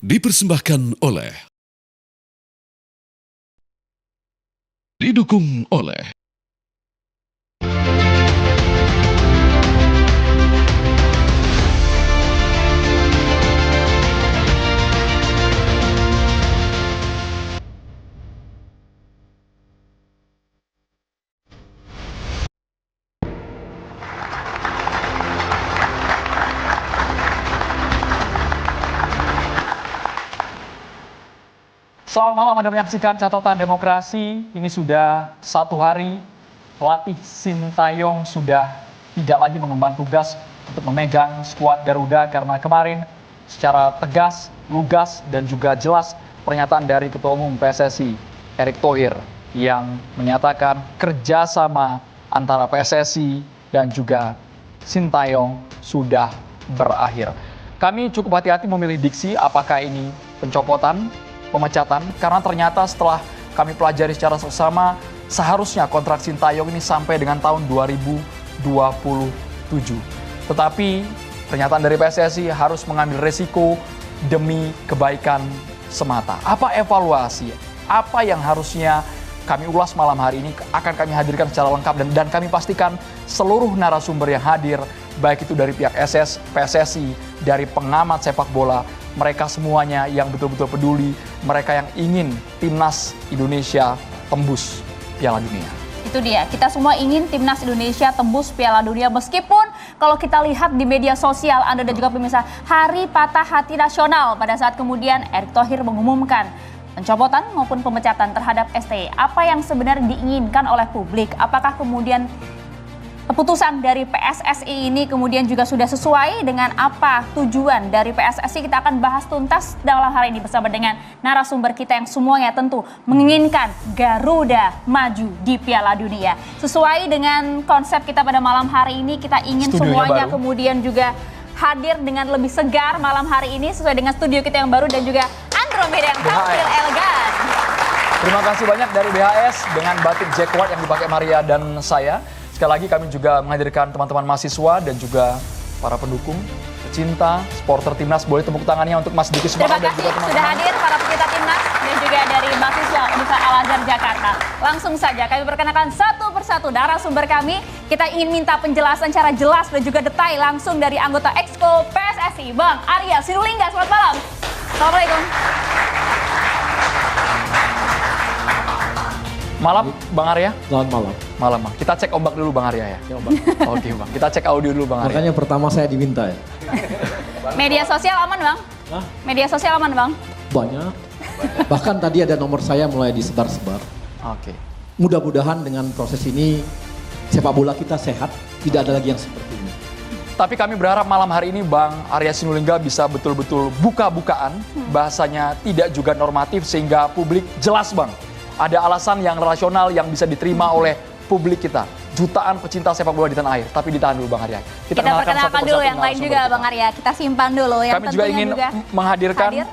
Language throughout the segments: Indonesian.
Dipersembahkan oleh, didukung oleh Selamat malam, Anda menyaksikan Catatan Demokrasi. Ini sudah 1 hari pelatih Sintayong sudah tidak lagi mengemban tugas untuk memegang skuad Garuda karena kemarin secara tegas, lugas, dan juga jelas pernyataan dari Ketua Umum PSSI Erick Thohir yang menyatakan kerjasama antara PSSI dan juga Sintayong sudah berakhir. Kami cukup hati-hati memilih diksi apakah ini pencopotan, pemecatan, karena ternyata setelah kami pelajari secara seksama, seharusnya kontrak Sintayong ini sampai dengan tahun 2027. Tetapi pernyataan dari PSSI harus mengambil resiko demi kebaikan semata. Apa evaluasi? Apa yang harusnya kami ulas malam hari ini akan kami hadirkan secara lengkap dan kami pastikan seluruh narasumber yang hadir, baik itu dari pihak PSSI, dari pengamat sepak bola, mereka semuanya yang betul-betul peduli, mereka yang ingin timnas Indonesia tembus Piala Dunia. Itu dia, kita semua ingin timnas Indonesia tembus Piala Dunia, meskipun kalau kita lihat di media sosial Anda dan juga pemirsa, Hari Patah Hati Nasional pada saat kemudian Erick Thohir mengumumkan pencopotan maupun pemecatan terhadap STY. Apa yang sebenarnya diinginkan oleh publik? Apakah kemudian keputusan dari PSSI ini kemudian juga sudah sesuai dengan apa tujuan dari PSSI? Kita akan bahas tuntas dalam hari ini bersama dengan narasumber kita yang semuanya tentu menginginkan Garuda maju di Piala Dunia. Sesuai dengan konsep kita pada malam hari ini, kita ingin Studionya semuanya baru. Kemudian juga hadir dengan lebih segar malam hari ini sesuai dengan studio kita yang baru dan juga Andromeda yang tampil elegan. Terima kasih banyak dari BHS dengan batik Jacquard yang dipakai Maria dan saya. Sekali lagi kami juga menghadirkan teman-teman mahasiswa dan juga para pendukung, pecinta, supporter timnas. Boleh tepuk tangannya untuk Mas Diki Terima Sumarno dan kasih juga teman-teman. sudah hadir para pecinta timnas dan juga dari mahasiswa Universitas Al-Azhar Jakarta. Langsung saja kami perkenalkan satu persatu narasumber kami. Kita ingin minta penjelasan secara jelas dan juga detail langsung dari anggota Exco PSSI, Bang Arya Sinulinga. Selamat malam. Assalamualaikum. Malam, Bang Arya. Selamat malam. Malam, Bang. Kita cek ombak dulu, Bang Arya ya. Oke, Bang. Kita cek audio dulu, Bang Arya. Makanya pertama saya diminta ya. Media sosial aman, Bang? Hah? Media sosial aman, Bang? Banyak. Bahkan tadi ada nomor saya mulai disebar-sebar. Oke. Mudah-mudahan dengan proses ini sepak bola kita sehat, tidak ada lagi yang seperti ini. Tapi kami berharap malam hari ini Bang Arya Sinulinga bisa betul-betul buka-bukaan, bahasanya tidak juga normatif sehingga publik jelas, Bang. Ada alasan yang rasional yang bisa diterima oleh publik kita. Jutaan pecinta sepak bola di tanah air. Tapi ditahan dulu, Bang Arya. Kita perkenalkan dulu yang lain juga, Bang Arya. Kita simpan dulu yang kami juga ingin menghadirkan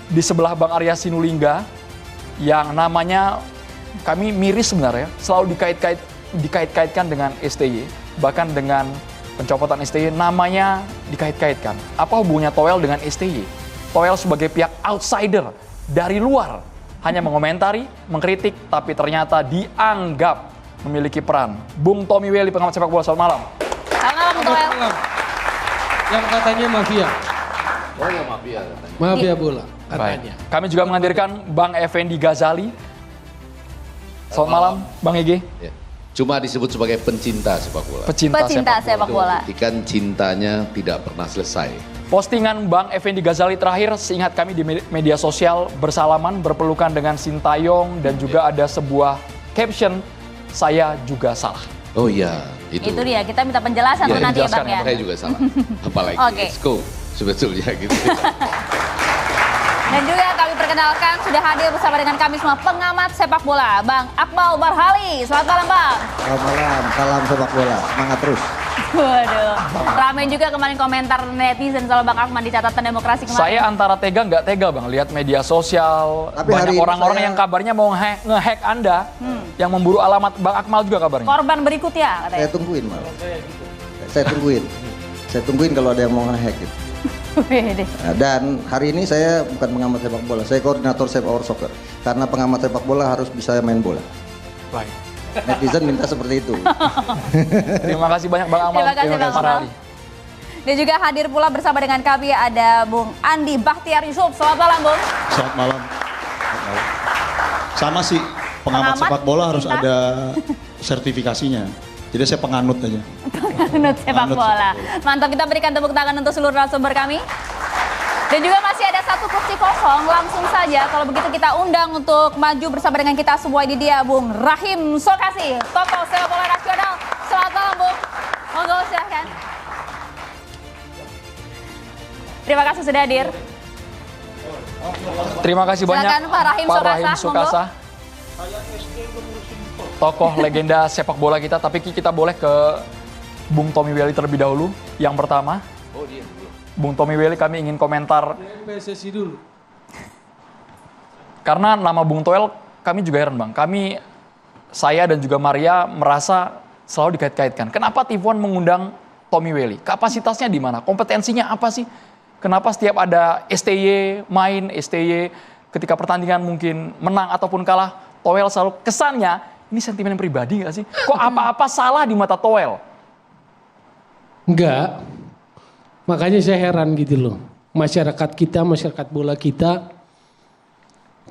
di sebelah Bang Arya Sinulinga yang namanya kami miris sebenarnya, selalu dikait-kaitkan dengan STY, bahkan dengan pencopotan STY namanya dikait-kaitkan. Apa hubungannya Thohir dengan STY? Thohir sebagai pihak outsider dari luar hanya mengomentari, mengkritik, tapi ternyata dianggap memiliki peran. Bung Tommy Welly, pengamat sepak bola, selamat malam. Selamat malam, Thohir. Yang katanya mafia. Oh ya mafia katanya. Mafia bola Baik. katanya. Kami juga menghadirkan Bang Effendi Ghazali. Selamat malam, Bang Ege. Ya. Cuma disebut sebagai pencinta sepak bola. Pecinta sepak bola. Buktikan cintanya tidak pernah selesai. Postingan Bang Effendi Ghazali terakhir, seingat kami di media sosial, bersalaman, berpelukan dengan Sintayong, dan juga ada sebuah caption, saya juga salah. Oh iya, itu. Itu dia, kita minta penjelasan Ya, tuh nanti ya, dijelaskan Bang ya. Saya juga salah. Apalagi Oke. Exco sebetulnya gitu. Dan juga kami perkenalkan sudah hadir bersama dengan kami semua pengamat sepak bola, Bang Akmal Barhali. Selamat malam, Bang. Selamat malam, salam sepak bola, semangat terus. Waduh, ramai juga kemarin komentar netizen soal Bang Akmal di Catatan Demokrasi kemarin. Saya antara tega nggak tega, Bang, lihat media sosial, Tapi hari banyak ini orang-orang saya- yang kabarnya mau nge-hack Anda, yang memburu alamat Bang Akmal juga kabarnya. Korban berikut ya katanya. Saya tungguin malah. Saya tungguin kalau ada yang mau nge-hack gitu. Wede. Nah, dan hari ini saya bukan pengamat sepak bola, saya koordinator Save Our Soccer. Karena pengamat sepak bola harus bisa main bola. Baik. Netizen minta seperti itu. Terima kasih banyak Bang Amal. Terima kasih Bang Pak Amal. Ali. Dan juga hadir pula bersama dengan kami ada Bung Andi Bahtiar Yusuf. Selamat malam Bung. Selamat malam. Sama sih, pengamat Pengamat sepak bola harus kita. ada sertifikasinya. Jadi saya penganut aja. Penganut sepak bola. Mantap, kita berikan tepuk tangan untuk seluruh narasumber kami. Dan juga masih ada satu kursi kosong, langsung saja kalau begitu kita undang untuk maju bersama dengan kita semua. Ini dia Bung Rahim Sokasi, tokoh sepak bola nasional. Selamat malam Bung. Monggo silahkan. Terima kasih sudah hadir. Terima kasih banyak Silakan, Pak Rahim Sokasa, tokoh legenda sepak bola kita. Tapi kita boleh ke Bung Tommy Welly terlebih dahulu. Yang pertama, Bung Tommy Welly, kami ingin komentar PSSI dulu. karena nama Bung Toel kami juga heran Bang. Saya dan juga Maria merasa selalu dikait-kaitkan. Kenapa TV One mengundang Tommy Welly? Kapasitasnya di mana? Kompetensinya apa sih? Kenapa setiap ada STY main, STY ketika pertandingan mungkin menang ataupun kalah, Toel selalu kesannya ini sentimen pribadi nggak sih? Kok apa-apa salah di mata Toel? Enggak. Makanya saya heran gitu loh. Masyarakat kita, masyarakat bola kita,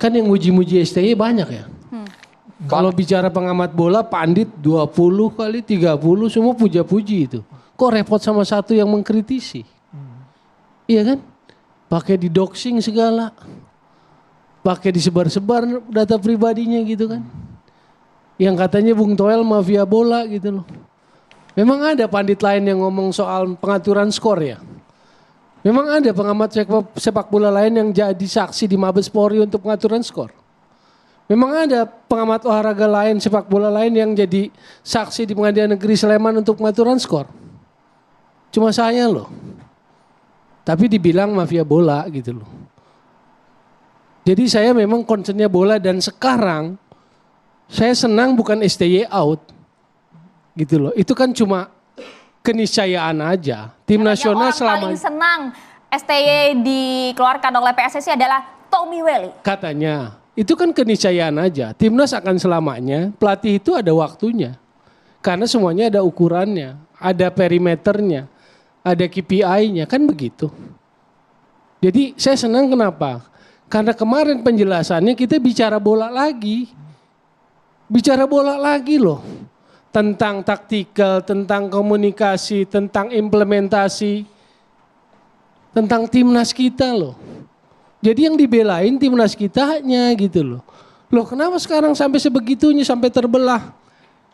kan yang muji-muji STY banyak ya. Kalau bicara pengamat bola, pandit 20 kali, 30, semua puja-puji itu. Kok repot sama satu yang mengkritisi? Iya kan? Pakai di doxing segala. Pakai disebar-sebar data pribadinya gitu kan. Yang katanya Bung Toel mafia bola gitu loh. Memang ada pandit lain yang ngomong soal pengaturan skor ya. Memang ada pengamat sepak bola lain yang jadi saksi di Mabes Polri untuk pengaturan skor. Memang ada pengamat olahraga lain, sepak bola lain yang jadi saksi di Pengadilan Negeri Sleman untuk pengaturan skor. Cuma saya loh. Tapi dibilang mafia bola gitu loh. Jadi saya memang concernnya bola dan sekarang saya senang bukan STY out. Gitu loh. Itu kan cuma keniscayaan aja. Tim nasional Orang selama paling senang STY dikeluarkan oleh PSSI adalah Tommy Welly. katanya itu kan keniscayaan aja. Timnas akan selamanya. Pelatih itu ada waktunya. Karena semuanya ada ukurannya, ada perimeternya, ada KPI-nya, kan begitu. Jadi saya senang kenapa? Karena kemarin penjelasannya kita bicara bola lagi. Bicara bola lagi loh. Tentang taktikal, tentang komunikasi, tentang implementasi, tentang timnas kita loh. Jadi yang dibelain timnas kitanya gitu loh. Loh kenapa sekarang sampai sebegitunya, sampai terbelah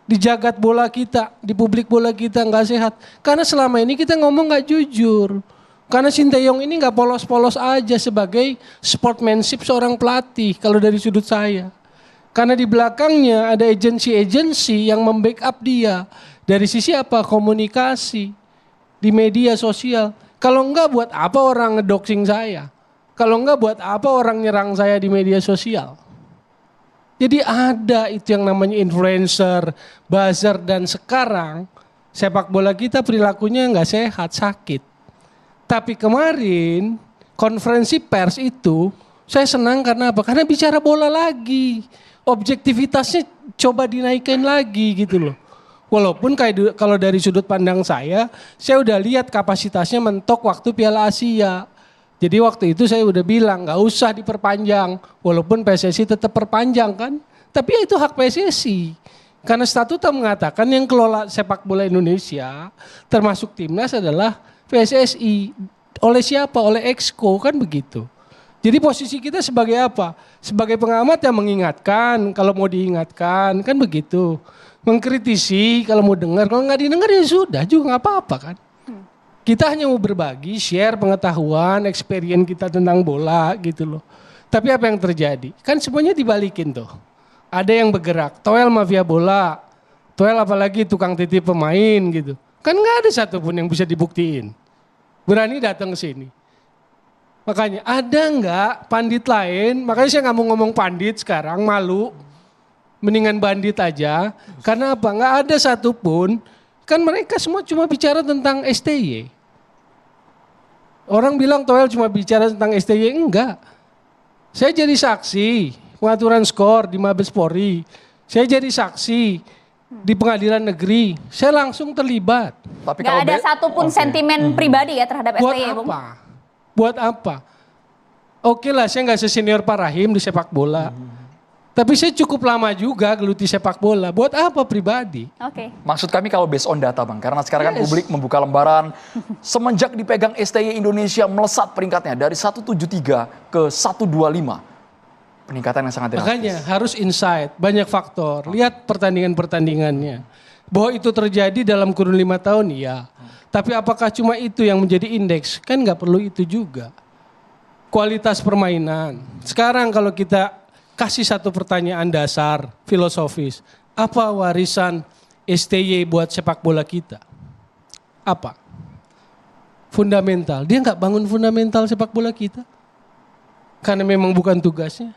di jagat bola kita, di publik bola kita nggak sehat. Karena selama ini kita ngomong nggak jujur. Karena Sinteyong ini nggak polos-polos aja sebagai sportsmanship seorang pelatih kalau dari sudut saya. Karena di belakangnya ada agensi-agensi yang membackup dia. Dari sisi apa? Komunikasi di media sosial. Kalau enggak buat apa orang ngedoxing saya? Kalau enggak buat apa orang nyerang saya di media sosial? Jadi ada itu yang namanya influencer, buzzer, dan sekarang sepak bola kita perilakunya enggak sehat, sakit. Tapi kemarin konferensi pers itu saya senang karena apa? Karena bicara bola lagi. Objektivitasnya coba dinaikkan lagi gitu loh. Walaupun kalau dari sudut pandang saya udah lihat kapasitasnya mentok waktu Piala Asia. Jadi waktu itu saya udah bilang nggak usah diperpanjang. Walaupun PSSI tetap perpanjang kan. Tapi ya itu hak PSSI. Karena statuta mengatakan yang kelola sepak bola Indonesia termasuk timnas adalah PSSI. Oleh siapa? Oleh Exco kan begitu. Jadi posisi kita sebagai apa? Sebagai pengamat yang mengingatkan kalau mau diingatkan kan begitu. Mengkritisi kalau mau dengar, kalau nggak didengar ya sudah juga nggak apa-apa kan. Kita hanya mau berbagi, share pengetahuan, experience kita tentang bola gitu loh. Tapi apa yang terjadi? Kan semuanya dibalikin tuh. Ada yang bergerak, Toel mafia bola, Toel apalagi tukang titip pemain gitu. Kan nggak ada satupun yang bisa dibuktiin. Berani datang ke sini. Makanya ada nggak pandit lain, makanya saya nggak mau ngomong pandit sekarang, malu. Mendingan bandit aja, karena apa? Nggak ada satupun, kan mereka semua cuma bicara tentang STY. Orang bilang Toel cuma bicara tentang STY, enggak. Saya jadi saksi pengaturan skor di Mabes Polri. Saya jadi saksi di pengadilan negeri. Saya langsung terlibat. Tapi nggak ada satupun sentimen pribadi ya terhadap Buat STY, Bung? apa? Buat apa? Oke lah, saya nggak sesenior Pak Rahim di sepak bola. Tapi saya cukup lama juga geluti sepak bola. Buat apa pribadi? Oke. Maksud kami kalau based on data Bang, karena sekarang kan publik membuka lembaran semenjak dipegang STY Indonesia melesat peringkatnya dari 173 ke 125. Peningkatan yang sangat drastis. Makanya harus insight, banyak faktor. Lihat pertandingan-pertandingannya. Bahwa itu terjadi dalam kurun 5 tahun, iya. Tapi apakah cuma itu yang menjadi indeks? Kan nggak perlu itu juga. Kualitas permainan. Sekarang kalau kita kasih satu pertanyaan dasar, filosofis. Apa warisan STY buat sepak bola kita? Apa? Fundamental. Dia nggak bangun fundamental sepak bola kita. Karena memang bukan tugasnya.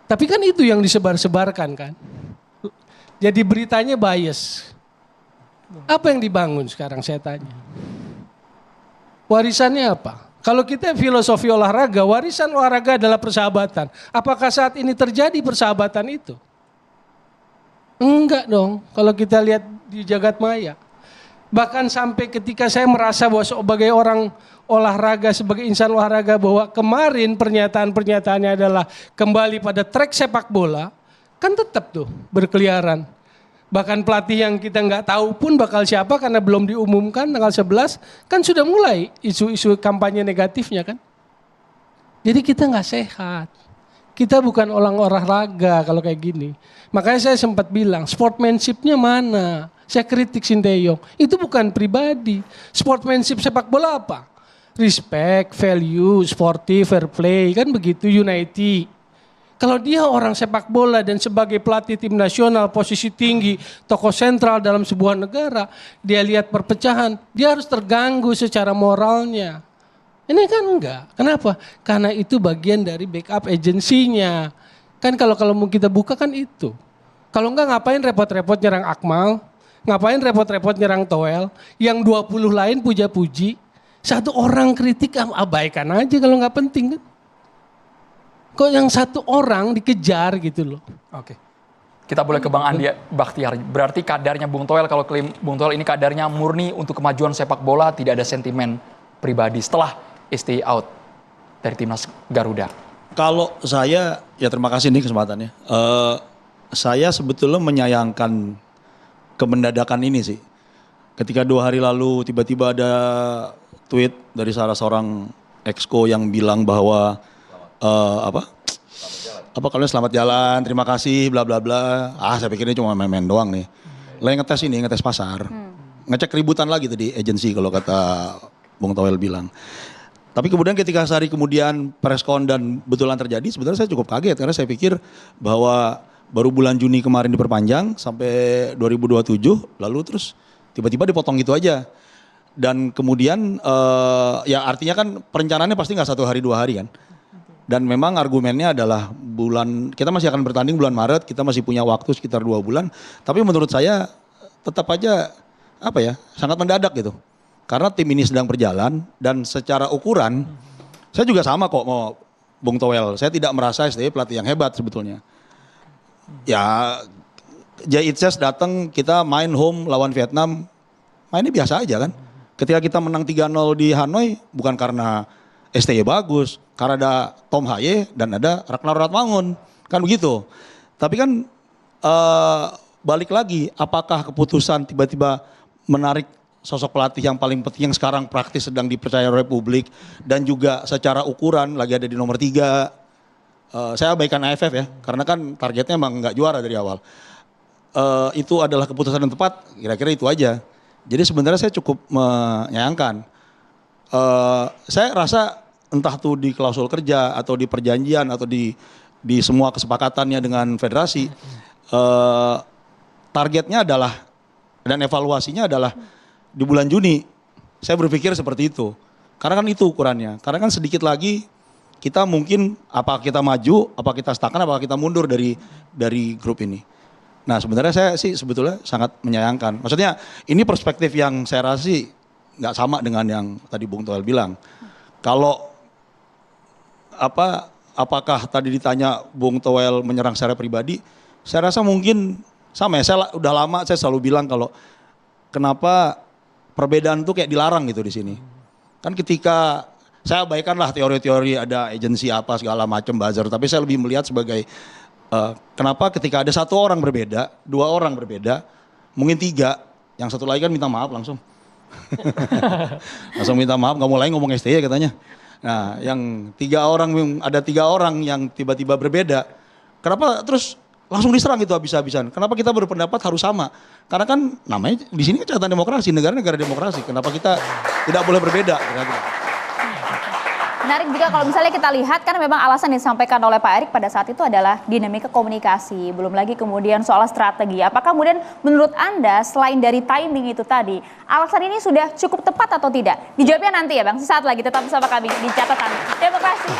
Tapi kan itu yang disebar-sebarkan kan. Jadi beritanya bias. Apa yang dibangun sekarang saya tanya? Warisannya apa? Kalau kita filosofi olahraga, warisan olahraga adalah persahabatan. Apakah saat ini terjadi persahabatan itu? Enggak dong, kalau kita lihat di jagat maya. Bahkan sampai ketika saya merasa bahwa sebagai orang olahraga, sebagai insan olahraga, bahwa kemarin pernyataan-pernyataannya adalah kembali pada track sepak bola, kan tetap tuh berkeliaran. Bahkan pelatih yang kita nggak tahu pun bakal siapa karena belum diumumkan tanggal 11, kan sudah mulai isu-isu kampanye negatifnya kan. Jadi kita nggak sehat. Kita bukan orang olahraga kalau kayak gini. Makanya saya sempat bilang, sportsmanship-nya mana? Saya kritik Sinteyong. Itu bukan pribadi. Sportsmanship sepak bola apa? Respect, value, sportif, fair play, kan begitu, unity. Kalau dia orang sepak bola dan sebagai pelatih tim nasional, posisi tinggi, tokoh sentral dalam sebuah negara, dia lihat perpecahan, dia harus terganggu secara moralnya. Ini kan enggak. Kenapa? Karena itu bagian dari backup agensinya. Kan kalau mau kita buka kan itu. Kalau enggak ngapain repot-repot nyerang Akmal, ngapain repot-repot nyerang Toel, yang 20 lain puja-puji, satu orang kritik abaikan aja kalau nggak penting kan. Kok yang satu orang dikejar gitu loh. Oke. Kita boleh ke Bang Andi Bakhtiar. Berarti kadarnya Bung Toel, kalau klaim Bung Toel ini kadarnya murni untuk kemajuan sepak bola, tidak ada sentimen pribadi setelah STY out dari timnas Garuda. Kalau saya, ya terima kasih nih kesempatannya. Saya sebetulnya menyayangkan kemendadakan ini sih. Ketika 2 hari lalu tiba-tiba ada tweet dari salah seorang exco yang bilang bahwa kalian selamat jalan, terima kasih, bla bla bla. Saya pikir ini cuma main-main doang nih. Lagi ngetes pasar, ngecek ributan lagi tadi agensi kalau kata Bung Toel bilang. Tapi kemudian ketika sehari kemudian preskon dan betulan terjadi, sebenarnya saya cukup kaget karena saya pikir bahwa baru bulan Juni kemarin diperpanjang sampai 2027, lalu terus tiba-tiba dipotong gitu aja. Dan kemudian ya artinya kan perencanaannya pasti nggak 1 hari 2 hari kan. Dan memang argumennya adalah kita masih akan bertanding bulan Maret, kita masih punya waktu sekitar 2 bulan. Tapi menurut saya tetap aja sangat mendadak gitu. Karena tim ini sedang berjalan dan secara ukuran, saya juga sama kok mau Bung Toel. Saya tidak merasa STY pelatih yang hebat sebetulnya. Ya Jay Itzes datang, kita main home lawan Vietnam, mainnya biasa aja kan. Ketika kita menang 3-0 di Hanoi, bukan karena STY bagus, karena ada Tom Haye dan ada Ragnar Ratmangun, kan begitu. Tapi kan balik lagi, apakah keputusan tiba-tiba menarik sosok pelatih yang paling penting yang sekarang praktis sedang dipercaya Republik dan juga secara ukuran lagi ada di nomor 3. Saya abaikan AFF ya, karena kan targetnya emang nggak juara dari awal. Itu adalah keputusan yang tepat, kira-kira itu aja. Jadi sebenarnya saya cukup menyayangkan. Saya rasa entah tuh di klausul kerja atau di perjanjian atau di semua kesepakatannya dengan federasi, targetnya adalah dan evaluasinya adalah di bulan Juni. Saya berpikir seperti itu. Karena kan itu ukurannya. Karena kan sedikit lagi kita mungkin apa kita maju, apa kita stagnan, apa kita mundur dari grup ini. Nah sebenarnya saya sih sebetulnya sangat menyayangkan. Maksudnya ini perspektif yang saya rasa sih nggak sama dengan yang tadi Bung Toel bilang. Kalau apakah tadi ditanya Bung Toel menyerang secara pribadi, saya rasa mungkin sama ya. Saya udah lama saya selalu bilang kalau kenapa perbedaan tuh kayak dilarang gitu di sini. Kan ketika saya abaikanlah teori-teori ada agensi apa segala macam buzzer, tapi saya lebih melihat sebagai kenapa ketika ada satu orang berbeda, dua orang berbeda, mungkin tiga, yang satu lagi kan minta maaf langsung. Langsung minta maaf, nggak mulai ngomong STY katanya. Nah, yang ada tiga orang yang tiba-tiba berbeda, kenapa terus langsung diserang itu habis-habisan? Kenapa kita berpendapat harus sama? Karena kan namanya di sini catatan demokrasi, negara-negara demokrasi. Kenapa kita tidak boleh berbeda? Menarik juga kalau misalnya kita lihat kan memang alasan yang disampaikan oleh Pak Erick pada saat itu adalah dinamika komunikasi, belum lagi kemudian soal strategi. Apakah kemudian menurut Anda selain dari timing itu tadi, alasan ini sudah cukup tepat atau tidak? Dijawabnya nanti ya Bang, sesaat lagi tetap bersama kami di Catatan Demokrasi.